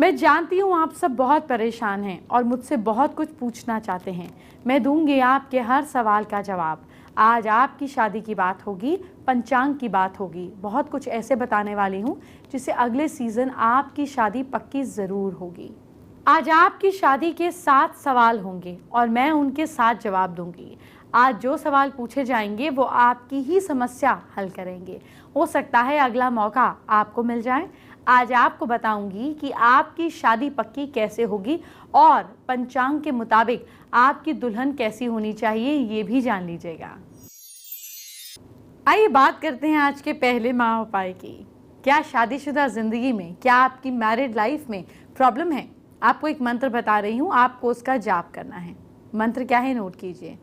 मैं जानती हूँ आप सब बहुत परेशान हैं और मुझसे बहुत कुछ पूछना चाहते हैं। मैं दूंगी आपके हर सवाल का जवाब। आज आपकी शादी की बात होगी, पंचांग की बात होगी, बहुत कुछ ऐसे बताने वाली हूँ जिससे अगले सीजन आपकी शादी पक्की ज़रूर होगी। आज आपकी शादी के 7 सवाल होंगे और मैं उनके 7 जवाब दूंगी। आज जो सवाल पूछे जाएंगे वो आपकी ही समस्या हल करेंगे। हो सकता है अगला मौका आपको मिल जाए। आज आपको बताऊंगी कि आपकी शादी पक्की कैसे होगी और पंचांग के मुताबिक आपकी दुल्हन कैसी होनी चाहिए ये भी जान लीजिएगा। आइए बात करते हैं आज के पहले महा उपाय की। क्या शादीशुदा जिंदगी में, क्या आपकी मैरिड लाइफ में प्रॉब्लम है? आपको एक मंत्र बता रही हूँ, आपको उसका जाप करना है। मंत्र क्या है, नोट कीजिए।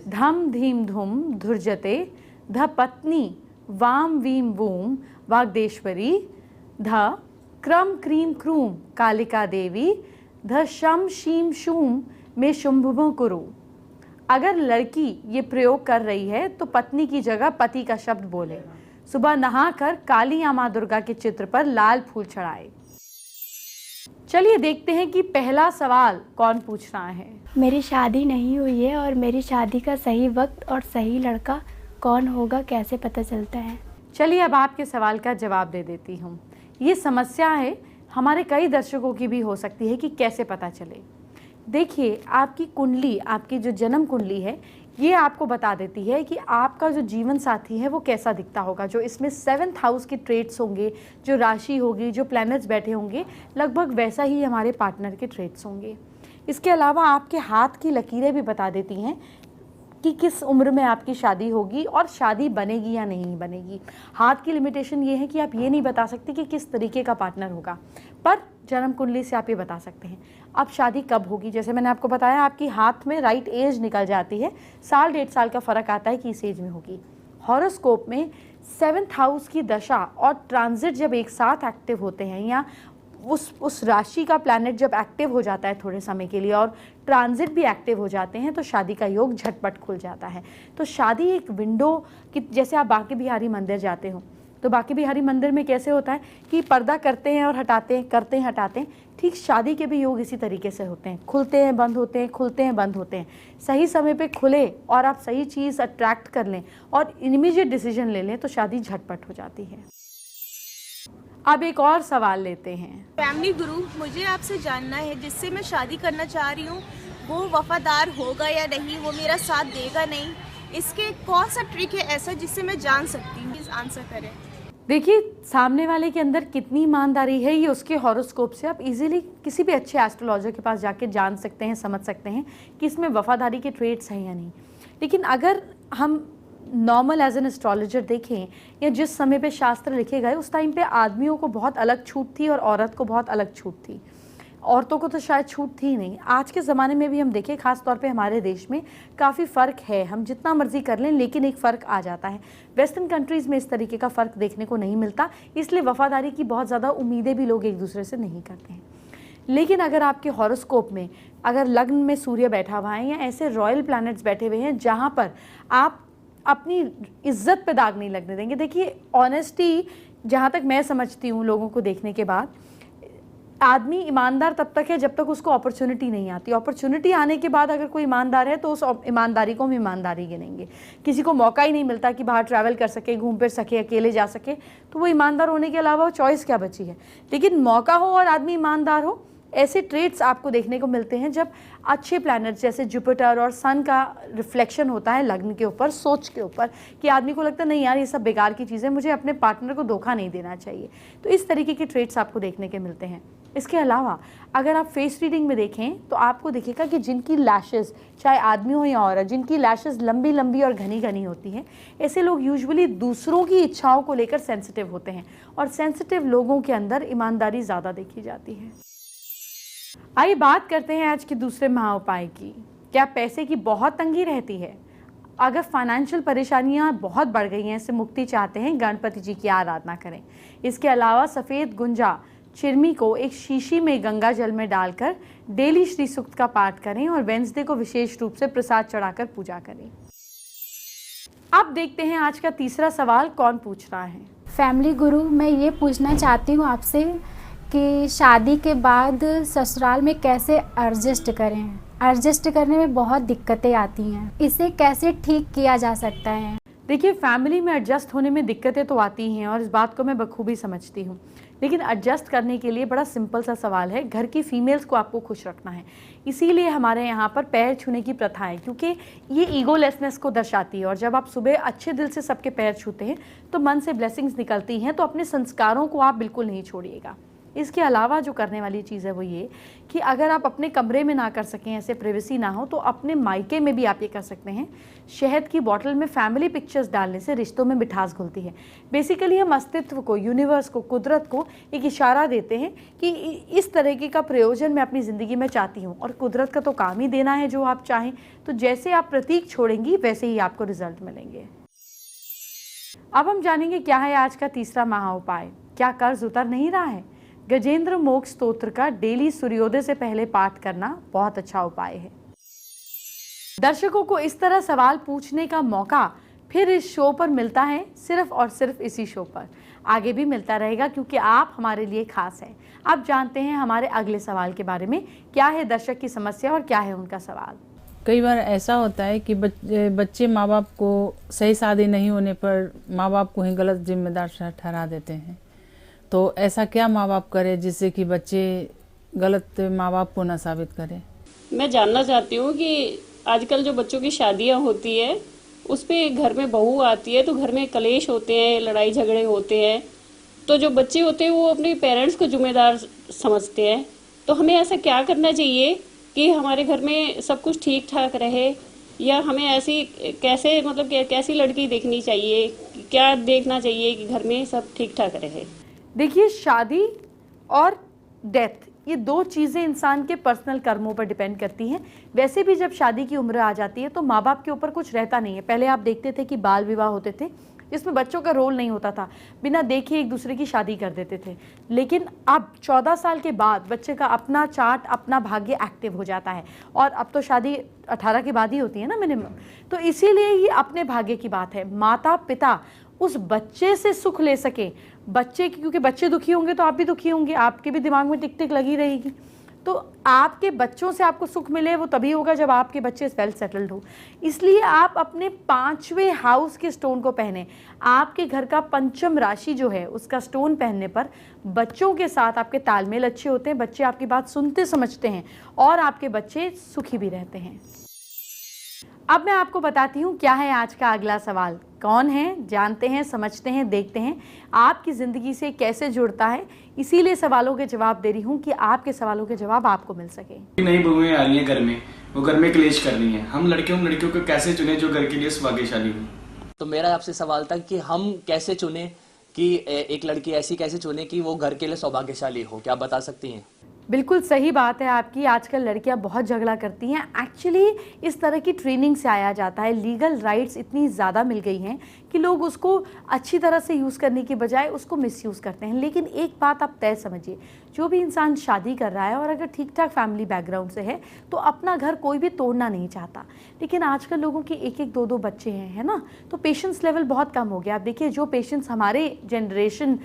धम धीम धुम धुर्जते ध पत्नी वाम वीम वूम वाग्देश्वरी ध क्रम क्रीम क्रूम कालिका देवी ध शम शीम शूम में शुंभुभो कुरु। अगर लड़की ये प्रयोग कर रही है तो पत्नी की जगह पति का शब्द बोले। सुबह नहाकर काली या माँ दुर्गा के चित्र पर लाल फूल चढ़ाए। चलिए देखते हैं कि पहला सवाल कौन पूछ रहा है। मेरी शादी नहीं हुई है और मेरी शादी का सही वक्त और सही लड़का कौन होगा कैसे पता चलता है? चलिए अब आपके सवाल का जवाब दे देती हूँ। ये समस्या है, हमारे कई दर्शकों की भी हो सकती है कि कैसे पता चले। देखिए, आपकी कुंडली, आपकी जो जन्म कुंडली है, ये आपको बता देती है कि आपका जो जीवन साथी है वो कैसा दिखता होगा। जो इसमें 7th हाउस के ट्रेट्स होंगे, जो राशि होगी, जो प्लैनेट्स बैठे होंगे, लगभग वैसा ही हमारे पार्टनर के ट्रेट्स होंगे। इसके अलावा आपके हाथ की लकीरें भी बता देती हैं कि किस उम्र में आपकी शादी होगी और शादी बनेगी या नहीं बनेगी। हाथ की लिमिटेशन ये है कि आप ये नहीं बता सकते कि किस तरीके का पार्टनर होगा, पर जन्म कुंडली से आप ये बता सकते हैं अब शादी कब होगी। जैसे मैंने आपको बताया, आपकी हाथ में राइट एज निकल जाती है, साल 1.5 साल का फ़र्क आता है कि इस एज में होगी। हॉरोस्कोप में 7th हाउस की दशा और ट्रांजिट जब एक साथ एक्टिव होते हैं या उस राशि का प्लैनेट जब एक्टिव हो जाता है थोड़े समय के लिए और ट्रांजिट भी एक्टिव हो जाते हैं तो शादी का योग झटपट खुल जाता है। तो शादी एक विंडो की, जैसे आप बांके बिहारी मंदिर जाते हो तो बांके बिहारी मंदिर में कैसे होता है कि पर्दा करते हैं और हटाते हैं, करते हैं हटाते हैं, ठीक शादी के भी योग इसी तरीके से होते हैं। खुलते हैं, बंद होते हैं, खुलते हैं, बंद होते हैं। सही समय पे खुले और आप सही चीज़ अट्रैक्ट कर लें और इमीडिएट डिसीजन ले लें तो शादी झटपट हो जाती है। अब एक और सवाल लेते हैं। फैमिली गुरु, मुझे आपसे जानना है, जिससे मैं शादी करना चाह रही हूँ वो वफादार होगा या नहीं, वो मेरा साथ देगा नहीं, इसके कौन सा ट्रिक है ऐसा जिससे मैं जान सकती हूँ? प्लीज आंसर करें। देखिए, सामने वाले के अंदर कितनी ईमानदारी है ये उसके हॉरोस्कोप से आप इजीली किसी भी अच्छे एस्ट्रोलॉजर के पास जाके जान सकते हैं, समझ सकते हैं कि इसमें वफादारी के ट्रेट्स हैं या नहीं। लेकिन अगर हम नॉर्मल एज एन एस्ट्रोलॉजर देखें या जिस समय पे शास्त्र लिखे गए उस टाइम पे आदमियों को बहुत अलग छूट थी और औरत को बहुत अलग छूट थी। औरतों को तो शायद छूट थी नहीं। आज के ज़माने में भी हम देखें, ख़ास तौर पे हमारे देश में काफ़ी फ़र्क है। हम जितना मर्जी कर लें लेकिन एक फ़र्क आ जाता है। वेस्टर्न कंट्रीज़ में इस तरीके का फ़र्क देखने को नहीं मिलता, इसलिए वफ़ादारी की बहुत ज़्यादा उम्मीदें भी लोग एक दूसरे से नहीं करते हैं। लेकिन अगर आपके हॉरोस्कोप में अगर लग्न में सूर्य बैठा हुआ है या ऐसे रॉयल प्लैनेट्स बैठे हुए हैं जहाँ पर आप अपनी इज्जत पे दाग नहीं लगने देंगे। देखिए, ऑनेस्टी जहाँ तक मैं समझती हूँ लोगों को देखने के बाद, आदमी ईमानदार तब तक है जब तक उसको अपॉर्चुनिटी नहीं आती। अपॉर्चुनिटी आने के बाद अगर कोई ईमानदार है तो उस ईमानदारी को हम ईमानदारी गिनेंगे। किसी को मौका ही नहीं मिलता कि बाहर ट्रैवल कर सके, घूम फिर सके, अकेले जा सके, तो वो ईमानदार होने के अलावा वो चॉइस क्या बची है। लेकिन मौका हो और आदमी ईमानदार हो, ऐसे ट्रेट्स आपको देखने को मिलते हैं जब अच्छे प्लैनेट्स जैसे जुपिटर और सन का रिफ्लेक्शन होता है लग्न के ऊपर, सोच के ऊपर, कि आदमी को लगता है नहीं यार ये सब बेकार की चीज़ें, मुझे अपने पार्टनर को धोखा नहीं देना चाहिए। तो इस तरीके के ट्रेट्स आपको देखने के मिलते हैं। इसके अलावा अगर आप फेस रीडिंग में देखें तो आपको दिखेगा कि जिनकी लैशेज़, चाहे आदमी हो या औरत, जिनकी लैशेज़ लंबी लंबी और घनी घनी होती हैं, ऐसे लोग यूजुअली दूसरों की इच्छाओं को लेकर सेंसिटिव होते हैं और सेंसिटिव लोगों के अंदर ईमानदारी ज़्यादा देखी जाती है। आइए बात करते हैं आज के दूसरे महा उपाय की। क्या पैसे की बहुत तंगी रहती है? अगर फाइनेंशियल परेशानियां बहुत बढ़ गई हैं, इससे मुक्ति चाहते हैं, गणपति जी की आराधना करें। इसके अलावा सफ़ेद गुंजा चिरमी को एक शीशी में गंगा जल में डालकर डेली श्री सूक्त का पाठ करें और वेंसडे को विशेष रूप से प्रसाद चढ़ाकर पूजा करें। अब देखते हैं आज का तीसरा सवाल कौन पूछ रहा है। फैमिली गुरु, मैं ये पूछना चाहती हूँ आपसे कि शादी के बाद ससुराल में कैसे एडजस्ट करें। एडजस्ट करने में बहुत दिक्कतें आती हैं, इसे कैसे ठीक किया जा सकता है। देखिए, फैमिली में एडजस्ट होने में दिक्कतें तो आती ही हैं और इस बात को मैं बखूबी समझती हूँ, लेकिन एडजस्ट करने के लिए बड़ा सिंपल सा सवाल है। घर की फीमेल्स को आपको खुश रखना है, इसीलिए हमारे यहाँ पर पैर छूने की प्रथा है, क्योंकि ये ईगोलेसनेस को दर्शाती है। और जब आप सुबह अच्छे दिल से सबके पैर छूते हैं तो मन से ब्लेसिंग्स निकलती हैं, तो अपने संस्कारों को आप बिल्कुल नहीं छोड़िएगा। इसके अलावा जो करने वाली चीज़ है वो ये कि अगर आप अपने कमरे में ना कर सकें, ऐसे प्राइवेसी ना हो, तो अपने मायके में भी आप ये कर सकते हैं। शहद की बोतल में फैमिली पिक्चर्स डालने से रिश्तों में मिठास घुलती है। बेसिकली हम अस्तित्व को, यूनिवर्स को, कुदरत को एक इशारा देते हैं कि इस तरीके का प्रयोजन मैं अपनी ज़िंदगी में चाहती हूँ, और कुदरत का तो काम ही देना है जो आप चाहें। तो जैसे आप प्रतीक छोड़ेंगी वैसे ही आपको रिजल्ट मिलेंगे। अब हम जानेंगे क्या है आज का तीसरा महा उपाय। क्या कर्ज उतर नहीं रहा है? गजेंद्र मोक्ष स्तोत्र का डेली सूर्योदय से पहले पाठ करना बहुत अच्छा उपाय है। दर्शकों को इस तरह सवाल पूछने का मौका फिर इस शो पर मिलता है, सिर्फ और सिर्फ इसी शो पर। आगे भी मिलता रहेगा, क्योंकि आप हमारे लिए खास हैं। अब जानते हैं हमारे अगले सवाल के बारे में। क्या है दर्शक की समस्या और क्या है उनका सवाल? कई बार ऐसा होता है कि बच्चे माँ बाप को सही शादी नहीं होने पर माँ बाप को ही गलत जिम्मेदार ठहरा देते हैं। तो ऐसा क्या माँ बाप करे जिससे कि बच्चे गलत माँ बाप को न साबित करें? मैं जानना चाहती हूँ कि आजकल जो बच्चों की शादियाँ होती है उस पे घर में बहू आती है तो घर में कलेश होते हैं, लड़ाई झगड़े होते हैं। तो जो बच्चे होते हैं वो अपने पेरेंट्स को जिम्मेदार समझते हैं। तो हमें ऐसा क्या करना चाहिए कि हमारे घर में सब कुछ ठीक ठाक रहे, या हमें ऐसी कैसे मतलब कैसी लड़की देखनी चाहिए, क्या देखना चाहिए कि घर में सब ठीक ठाक रहे? देखिए, शादी और डेथ ये दो चीज़ें इंसान के पर्सनल कर्मों पर डिपेंड करती हैं। वैसे भी जब शादी की उम्र आ जाती है तो माँ बाप के ऊपर कुछ रहता नहीं है। पहले आप देखते थे कि बाल विवाह होते थे, जिसमें बच्चों का रोल नहीं होता था, बिना देखे एक दूसरे की शादी कर देते थे। लेकिन अब 14 साल के बाद बच्चे का अपना चार्ट, अपना भाग्य एक्टिव हो जाता है, और अब तो शादी 18 के बाद ही होती है ना मिनिमम। तो इसीलिए ये अपने भाग्य की बात है। माता पिता उस बच्चे से सुख ले सके, बच्चे, क्योंकि बच्चे दुखी होंगे तो आप भी दुखी होंगे, आपके भी दिमाग में टिक टिक लगी रहेगी। तो आपके बच्चों से आपको सुख मिले वो तभी होगा जब आपके बच्चे वेल सेटल्ड हो। इसलिए आप अपने 5वें हाउस के स्टोन को पहने। आपके घर का पंचम राशि जो है उसका स्टोन पहनने पर बच्चों के साथ आपके तालमेल अच्छे होते हैं, बच्चे आपकी बात सुनते समझते हैं और आपके बच्चे सुखी भी रहते हैं। अब मैं आपको बताती हूँ क्या है आज का अगला सवाल। कौन है, जानते हैं, समझते हैं, देखते हैं आपकी ज़िंदगी से कैसे जुड़ता है। इसीलिए सवालों के जवाब दे रही हूँ कि आपके सवालों के जवाब आपको मिल सके। नई बहुएं आ रही हैं घर में, वो घर में क्लेश कर रही हैं। हम लड़कियों को कैसे चुने जो घर के लिए सौभाग्यशाली हो? तो मेरा आपसे सवाल था कि हम कैसे चुने, कि एक लड़की ऐसी कैसे चुने कि वो घर के लिए सौभाग्यशाली हो, क्या आप बता सकती हैं? बिल्कुल सही बात है आपकी। आजकल लड़कियां बहुत झगड़ा करती हैं। एक्चुअली इस तरह की ट्रेनिंग से आया जाता है। लीगल राइट्स इतनी ज़्यादा मिल गई हैं कि लोग उसको अच्छी तरह से यूज़ करने की बजाय उसको मिसयूज़ करते हैं। लेकिन एक बात आप तय समझिए, जो भी इंसान शादी कर रहा है और अगर ठीक ठाक फैमिली बैकग्राउंड से है तो अपना घर कोई भी तोड़ना नहीं चाहता। लेकिन आजकल लोगों के एक एक दो दो बच्चे हैं, है ना, तो पेशेंस लेवल बहुत कम हो गया। आप देखिए, जो पेशेंस हमारे जनरेशन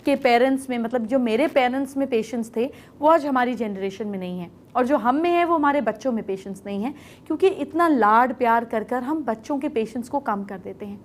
के पेरेंट्स में, मतलब जो मेरे पेरेंट्स में पेशेंस थे, वो आज हमारी जनरेशन में नहीं है, और जो हम में है वो हमारे बच्चों में पेशेंस नहीं है, क्योंकि इतना लाड प्यार कर कर हम बच्चों के पेशेंस को कम कर देते हैं।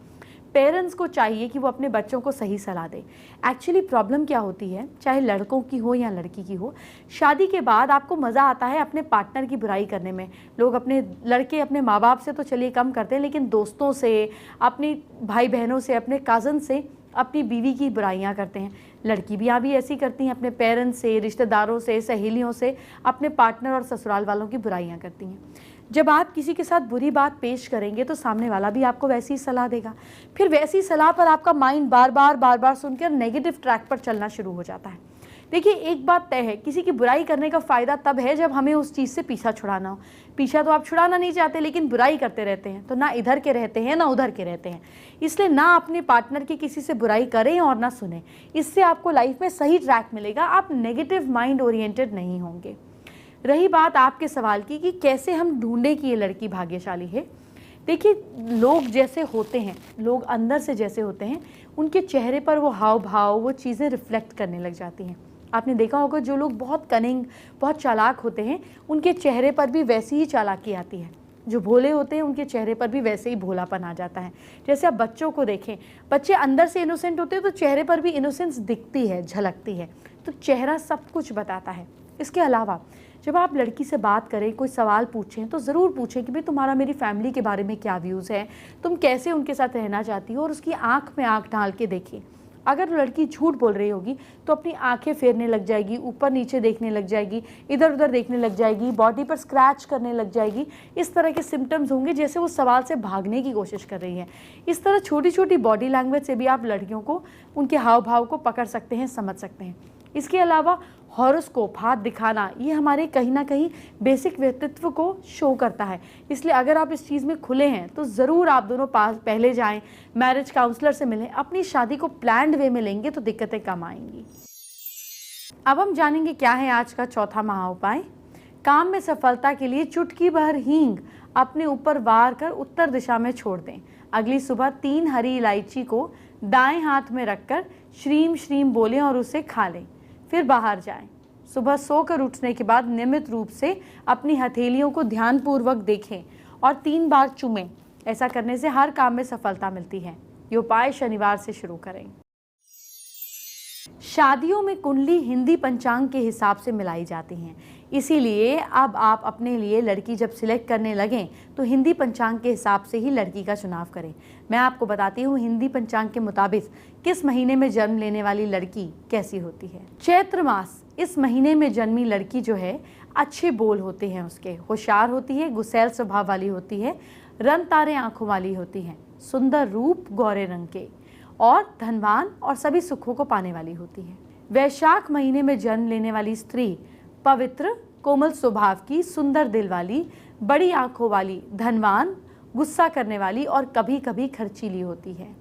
पेरेंट्स को चाहिए कि वो अपने बच्चों को सही सलाह दे। एक्चुअली प्रॉब्लम क्या होती है, चाहे लड़कों की हो या लड़की की हो, शादी के बाद आपको मज़ा आता है अपने पार्टनर की बुराई करने में। लोग अपने लड़के अपने माँ बाप से तो चलिए कम करते हैं, लेकिन दोस्तों से, अपनी भाई बहनों से, अपने कज़न से अपनी बीवी की बुराइयां करते हैं। लड़की भी यहाँ भी ऐसी करती हैं, अपने पेरेंट्स से, रिश्तेदारों से, सहेलियों से, अपने पार्टनर और ससुराल वालों की बुराइयां करती हैं। जब आप किसी के साथ बुरी बात पेश करेंगे तो सामने वाला भी आपको वैसी ही सलाह देगा। फिर वैसी सलाह पर आपका माइंड बार बार सुनकर नेगेटिव ट्रैक पर चलना शुरू हो जाता है। देखिए, एक बात तय है, किसी की बुराई करने का फ़ायदा तब है जब हमें उस चीज़ से पीछा छुड़ाना हो। पीछा तो आप छुड़ाना नहीं चाहते, लेकिन बुराई करते रहते हैं, तो ना इधर के रहते हैं ना उधर के रहते हैं। इसलिए ना अपने पार्टनर की किसी से बुराई करें और ना सुने। इससे आपको लाइफ में सही ट्रैक मिलेगा, आप नेगेटिव माइंड ओरिएंटेड नहीं होंगे। रही बात आपके सवाल की कि कैसे हम ढूंढें कि ये लड़की भाग्यशाली है। देखिए, लोग जैसे होते हैं, लोग अंदर से जैसे होते हैं, उनके चेहरे पर वो हाव भाव, वो चीज़ें रिफ्लेक्ट करने लग जाती हैं। आपने देखा होगा जो लोग बहुत कनिंग, बहुत चालाक होते हैं, उनके चेहरे पर भी वैसी ही चालाकी आती है। जो भोले होते हैं उनके चेहरे पर भी वैसे ही भोलापन आ जाता है। जैसे आप बच्चों को देखें, बच्चे अंदर से इनोसेंट होते हैं तो चेहरे पर भी इनोसेंस दिखती है, झलकती है। तो चेहरा सब कुछ बताता है। इसके अलावा जब आप लड़की से बात करें, कोई सवाल पूछें, तो ज़रूर पूछें कि भाई तुम्हारा मेरी फैमिली के बारे में क्या व्यूज़ है, तुम कैसे उनके साथ रहना चाहती हो, और उसकी आँख में आँख डाल के देखिए। अगर लड़की झूठ बोल रही होगी तो अपनी आंखें फेरने लग जाएगी, ऊपर नीचे देखने लग जाएगी, इधर उधर देखने लग जाएगी, बॉडी पर स्क्रैच करने लग जाएगी। इस तरह के सिम्टम्स होंगे जैसे वो सवाल से भागने की कोशिश कर रही है। इस तरह छोटी छोटी बॉडी लैंग्वेज से भी आप लड़कियों को, उनके हाव भाव को पकड़ सकते हैं, समझ सकते हैं। इसके अलावा हॉरोस्कोप, हाथ दिखाना, ये हमारे कहीं ना कहीं बेसिक व्यक्तित्व को शो करता है। इसलिए अगर आप इस चीज़ में खुले हैं तो ज़रूर आप दोनों पास पहले जाएं, मैरिज काउंसलर से मिलें, अपनी शादी को प्लान्ड वे में लेंगे तो दिक्कतें कम आएंगी। अब हम जानेंगे क्या है आज का चौथा महा उपाय। काम में सफलता के लिए चुटकी भर हींग अपने ऊपर वार कर उत्तर दिशा में छोड़ दें। अगली सुबह 3 हरी इलायची को दाएं हाथ में रखकर श्रीम श्रीम बोलें और उसे खा लें। फिर बाहर जाएं। सुबह सोकर उठने के बाद नियमित रूप से अपनी हथेलियों को ध्यानपूर्वक देखें और 3 बार चूमें। ऐसा करने से हर काम में सफलता मिलती है। ये उपाय शनिवार से शुरू करें। शादियों में कुंडली हिंदी पंचांग के हिसाब से मिलाई जाती हैं, इसीलिए अब आप अपने लिए लड़की जब सिलेक्ट करने लगें तो हिंदी पंचांग के हिसाब से ही लड़की का चुनाव करें। मैं आपको बताती हूँ हिंदी पंचांग के मुताबिक किस महीने में जन्म लेने वाली लड़की कैसी होती है। चैत्र मास, इस महीने में जन्मी लड़की जो है अच्छे बोल होते हैं, उसके होशियार होती है, गुस्सैल स्वभाव वाली होती है, रन तारे आंखों वाली होती हैं, सुंदर रूप गौरे रंग के, और धनवान और सभी सुखों को पाने वाली होती है। वैशाख महीने में जन्म लेने वाली स्त्री पवित्र, कोमल स्वभाव की, सुंदर दिल वाली, बड़ी आंखों वाली, धनवान, गुस्सा करने वाली और कभी कभी खर्चीली होती है।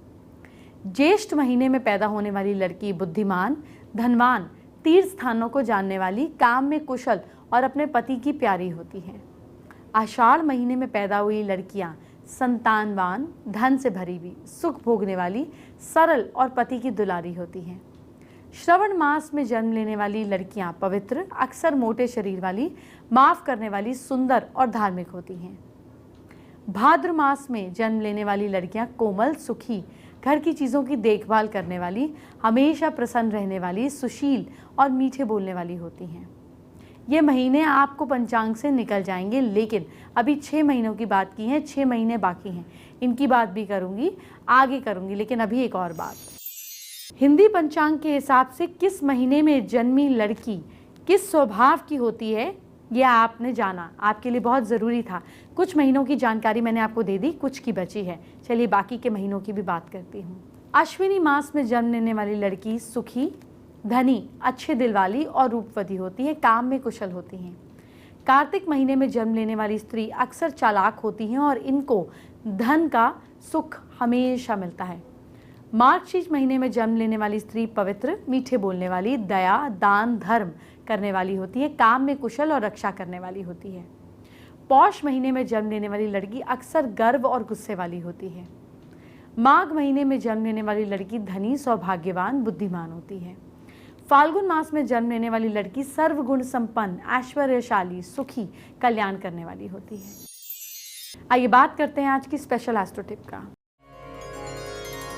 ज्येष्ठ महीने में पैदा होने वाली लड़की बुद्धिमान, धनवान, तीर्थ स्थानों को जानने वाली, काम में कुशल और अपने पति की प्यारी होती है। आषाढ़ महीने में पैदा हुई लड़कियां संतानवान, धन से भरी हुई, सुख भोगने वाली, सरल और पति की दुलारी होती हैं। श्रवण मास में जन्म लेने वाली लड़कियां पवित्र, अक्सर मोटे शरीर वाली, माफ करने वाली, सुंदर और धार्मिक होती हैं। भाद्र मास में जन्म लेने वाली लड़कियां कोमल, सुखी, घर की चीज़ों की देखभाल करने वाली, हमेशा प्रसन्न रहने वाली, सुशील और मीठे बोलने वाली होती हैं। ये महीने आपको पंचांग से निकल जाएंगे, लेकिन अभी 6 महीनों की बात की है, 6 महीने बाकी हैं। इनकी बात भी करूंगी, आगे करूंगी, लेकिन अभी एक और बात। हिंदी पंचांग के हिसाब से किस महीने में जन्मी लड़की किस स्वभाव की होती है, यह आपने जाना, आपके लिए बहुत ज़रूरी था। कुछ महीनों की जानकारी मैंने आपको दे दी, कुछ की बची है। चलिए बाकी के महीनों की भी बात करती हूँ। अश्विनी मास में जन्म लेने वाली लड़की सुखी, धनी, अच्छे दिल वाली और रूपवती होती है, काम में कुशल होती हैं। कार्तिक महीने में जन्म लेने वाली स्त्री अक्सर चालाक होती हैं और इनको धन का सुख हमेशा मिलता है। मार्गशीर्ष महीने में जन्म लेने वाली स्त्री पवित्र, मीठे बोलने वाली, दया, दान, धर्म करने वाली होती है, काम में कुशल और रक्षा करने वाली होती है। पौष महीने में जन्म लेने वाली लड़की अक्सर गर्व और गुस्से वाली होती है। माघ महीने में जन्म लेने वाली लड़की धनी, सौभाग्यवान, बुद्धिमान होती है। फाल्गुन मास में जन्म लेने वाली लड़की सर्वगुण संपन्न, ऐश्वर्यशाली, सुखी, कल्याण करने वाली होती है। आइए बात करते हैं आज की स्पेशल एस्ट्रो टिप का।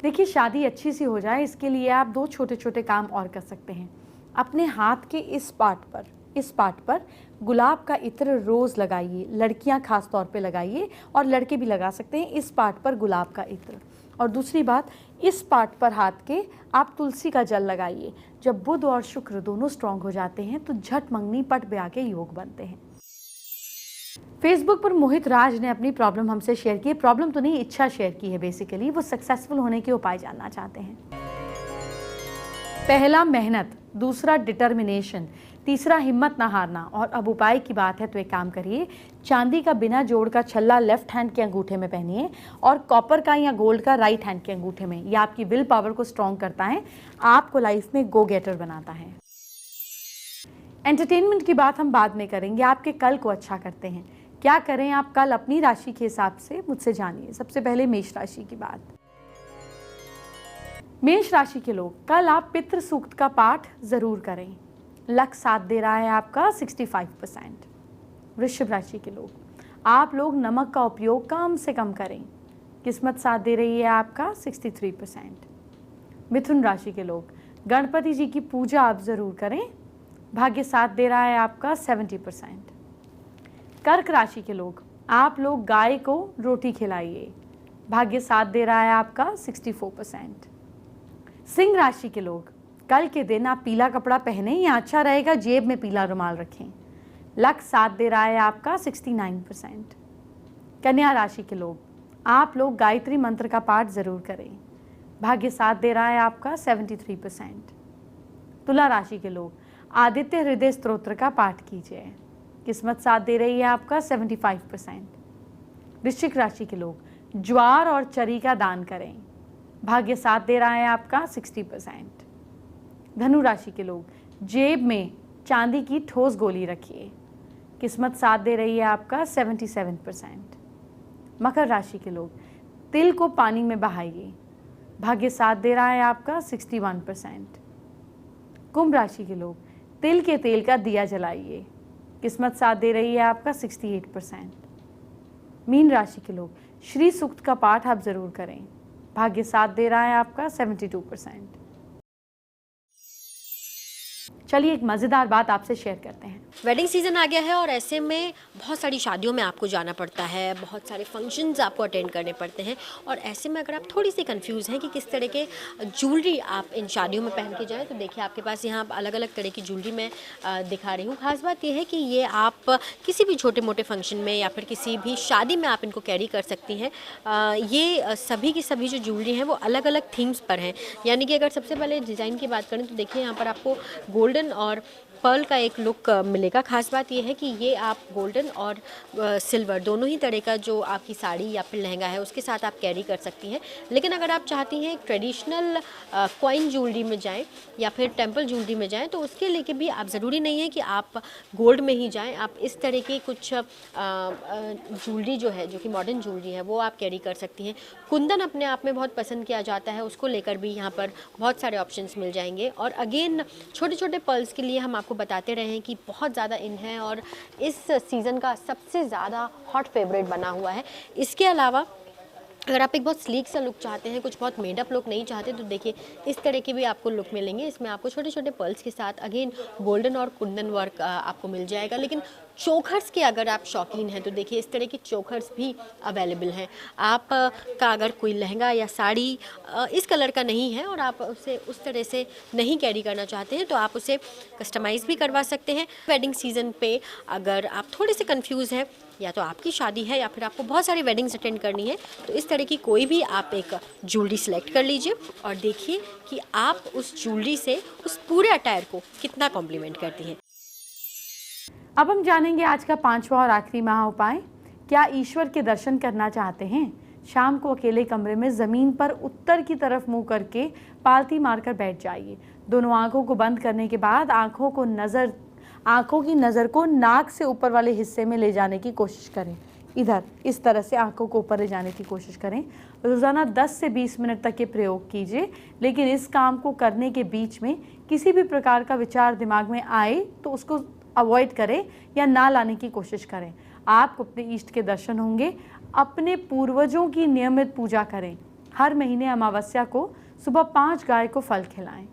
देखिए, शादी अच्छी सी हो जाए इसके लिए आप 2 छोटे छोटे काम और कर सकते हैं। अपने हाथ के इस पार्ट पर गुलाब का इत्र रोज़ लगाइए, लड़कियां खास तौर पे लगाइए और लड़के भी लगा सकते हैं। इस पार्ट पर गुलाब का इत्र। और दूसरी बात, इस पार्ट पर हाथ के आप तुलसी का जल लगाइए। जब बुध और शुक्र दोनों स्ट्रांग हो जाते हैं तो झट मंगनी पट ब्याह के योग बनते हैं। फेसबुक पर मोहित राज ने अपनी प्रॉब्लम हमसे शेयर की। प्रॉब्लम तो नहीं, इच्छा शेयर की है। बेसिकली वो सक्सेसफुल होने के उपाय जानना चाहते हैं। पहला मेहनत, दूसरा डिटर्मिनेशन, तीसरा हिम्मत ना हारना। और अब उपाय की बात है तो एक काम करिए, चांदी का बिना जोड़ का छल्ला लेफ्ट हैंड के अंगूठे में पहनिए और कॉपर का या गोल्ड का राइट हैंड के अंगूठे में। यह आपकी विल पावर को स्ट्रॉन्ग करता है, आपको लाइफ में गो गेटर बनाता है। एंटरटेनमेंट की बात हम बाद में करेंगे, आपके कल को अच्छा करते हैं। क्या करें आप कल अपनी राशि के हिसाब से मुझसे जानिए। सबसे पहले मेष राशि की बात। मेष राशि के लोग, कल आप पितृ सूक्त का पाठ जरूर करें। लक साथ दे रहा है आपका 65%। वृश्चिक राशि के लोग, आप लोग नमक का उपयोग कम से कम करें। किस्मत साथ दे रही है आपका 63%। मिथुन राशि के लोग, गणपति जी की पूजा आप ज़रूर करें। भाग्य साथ दे रहा है आपका 70%। कर्क राशि के लोग, आप लोग गाय को रोटी खिलाइए। भाग्य साथ दे रहा है आपका 64%। सिंह राशि के लोग, कल के दिन आप पीला कपड़ा पहने या अच्छा रहेगा जेब में पीला रुमाल रखें। लक साथ दे रहा है आपका 69%। कन्या राशि के लोग, आप लोग गायत्री मंत्र का पाठ ज़रूर करें। भाग्य साथ दे रहा है आपका 73%। तुला राशि के लोग, आदित्य हृदय स्तोत्र का पाठ कीजिए। किस्मत साथ दे रही है आपका 75%। वृश्चिक राशि के लोग, ज्वार और चरी का दान करें। भाग्य साथ दे रहा है आपका 60%। धनु राशि के लोग, जेब में चांदी की ठोस गोली रखिए। किस्मत साथ दे रही है आपका 77%। मकर राशि के लोग, तिल को पानी में बहाइए। भाग्य साथ दे रहा है आपका 61%। कुंभ राशि के लोग, तिल के तेल का दिया जलाइए। किस्मत साथ दे रही है आपका 68%। मीन राशि के लोग, श्री सूक्त का पाठ आप जरूर करें। भाग्य साथ दे रहा है आपका 72%। चलिए एक मज़ेदार बात आपसे शेयर करते हैं। वेडिंग सीज़न आ गया है और ऐसे में बहुत सारी शादियों में आपको जाना पड़ता है, बहुत सारे फंक्शंस आपको अटेंड करने पड़ते हैं और ऐसे में अगर आप थोड़ी सी कंफ्यूज हैं कि किस तरह के ज्वेलरी आप इन शादियों में पहन के जाएं, तो देखिए आपके पास यहाँ अलग अलग तरह की ज्वेलरी मैं दिखा रही हूँ। खास बात यह है कि ये आप किसी भी छोटे मोटे फंक्शन में या फिर किसी भी शादी में आप इनको कैरी कर सकती हैं। ये सभी की सभी जो ज्वेलरी हैं वो अलग अलग थीम्स पर हैं। यानी कि अगर सबसे पहले डिज़ाइन की बात करें तो देखिए यहाँ पर आपको गोल्डन और पर्ल का एक लुक मिलेगा। खास बात यह है कि ये आप गोल्डन और सिल्वर दोनों ही तरह का जो आपकी साड़ी या फिर लहंगा है उसके साथ आप कैरी कर सकती हैं। लेकिन अगर आप चाहती हैं ट्रेडिशनल कॉइन ज्वेलरी में जाएं या फिर टेम्पल ज्वेलरी में जाएं तो उसके लेके भी आप ज़रूरी नहीं है कि आप गोल्ड में ही जाएं। आप इस तरह की कुछ ज्वेलरी जो है, जो कि मॉडर्न ज्वेलरी है, वो आप कैरी कर सकती हैं। कुंदन अपने आप में बहुत पसंद किया जाता है, उसको लेकर भी यहाँ पर बहुत सारे ऑप्शंस मिल जाएंगे। और अगेन छोटे छोटे पर्ल्स के लिए हम आपको बताते रहे हैं कि बहुत ज़्यादा इन है और इस सीज़न का सबसे ज़्यादा हॉट फेवरेट बना हुआ है। इसके अलावा अगर आप एक बहुत स्लीक सा लुक चाहते हैं, कुछ बहुत मेडअप लुक नहीं चाहते, तो देखिए इस तरह के भी आपको लुक मिलेंगे। इसमें आपको छोटे छोटे पर्ल्स के साथ अगेन गोल्डन और कुंदन वर्क आपको मिल जाएगा। लेकिन चोखर्स के अगर आप शौकीन हैं तो देखिए इस तरह के चोखर्स भी अवेलेबल हैं। आप का अगर कोई लहंगा या साड़ी इस कलर का नहीं है और आप उसे उस तरह से नहीं कैरी करना चाहते हैं तो आप उसे कस्टमाइज़ भी करवा सकते हैं। वेडिंग सीज़न पे अगर आप थोड़े से कंफ्यूज हैं, या तो आपकी शादी है या फिर आपको बहुत सारी वेडिंग्स अटेंड करनी है, तो इस तरह की कोई भी आप एक ज्वेलरी सेलेक्ट कर लीजिए और देखिए कि आप उस ज्वेलरी से उस पूरे अटायर को कितना कॉम्प्लीमेंट करती हैं। अब हम जानेंगे आज का 5वां और आखिरी महा उपाय। क्या ईश्वर के दर्शन करना चाहते हैं? शाम को अकेले कमरे में ज़मीन पर उत्तर की तरफ मुंह करके पालती मारकर बैठ जाइए। दोनों आंखों को बंद करने के बाद आंखों की नज़र को नाक से ऊपर वाले हिस्से में ले जाने की कोशिश करें। इधर इस तरह से आंखों को ऊपर ले जाने की कोशिश करें। रोज़ाना 10 से 20 मिनट तक ये प्रयोग कीजिए। लेकिन इस काम को करने के बीच में किसी भी प्रकार का विचार दिमाग में आए तो उसको अवॉइड करें या ना लाने की कोशिश करें। आपको अपने इष्ट के दर्शन होंगे। अपने पूर्वजों की नियमित पूजा करें। हर महीने अमावस्या को सुबह 5 गाय को फल खिलाएं।